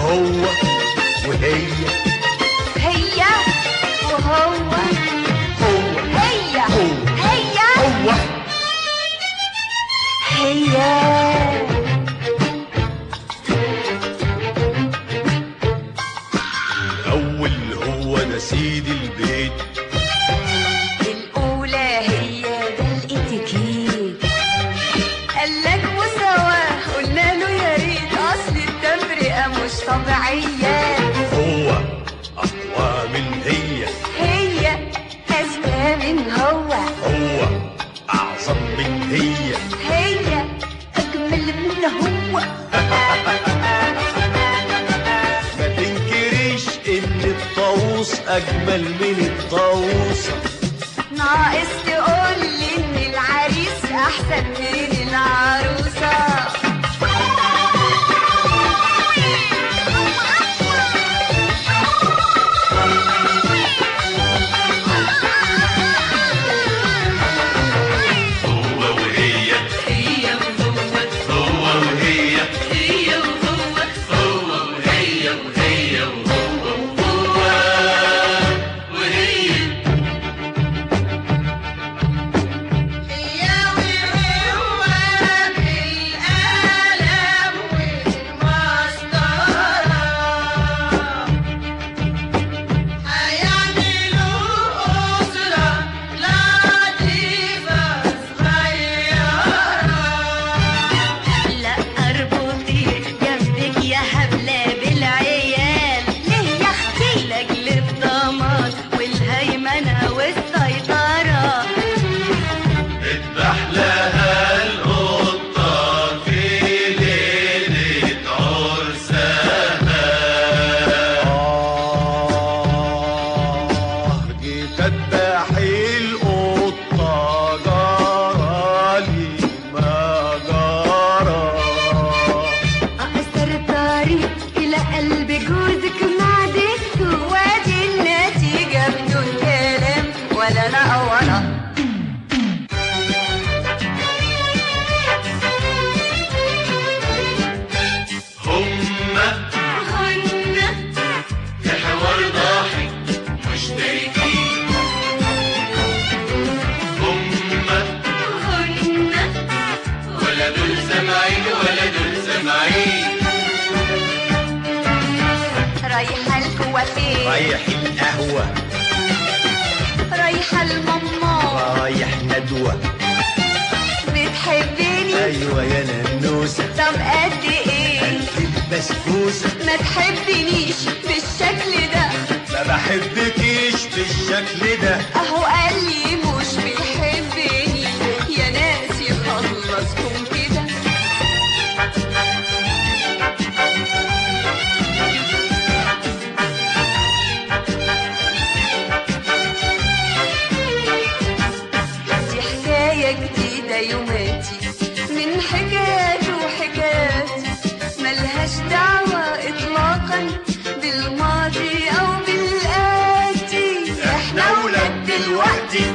هو وهي، هي وهو، هو هي هو هي هو هي. الأول هو ده سيد البيت، الأولى هي ده الاتيكيت، قالك مساواة قلنا له يا ريت، أصل التفرقة مش طبيعية. هو أقوى من هي، هي أذكى من هو، هو أعظم من هي، هي أجمل من هو. ما تنكريش إن الطاووس أجمل من الطاووسة، ناقص تقولي إن العريس أحسن من العروسة. رايحة الكوافير، رايح القهوة، رايحة الماما، رايح ندوة. بتحبني؟ أيوة يا ننوسة. طب قد إيه؟ قد البسبوسة. ما تحبنيش بالشكل ده، ما بحبكيش بالشكل ده. أهو قال لي مش بيحبني، يا ناس يخلصكم كده. جديدة يوماتي من حكايات وحكاياتي، ملهاش دعوة إطلاقا بالماضي أو بالآتي. احنا ولاد دلوقتي.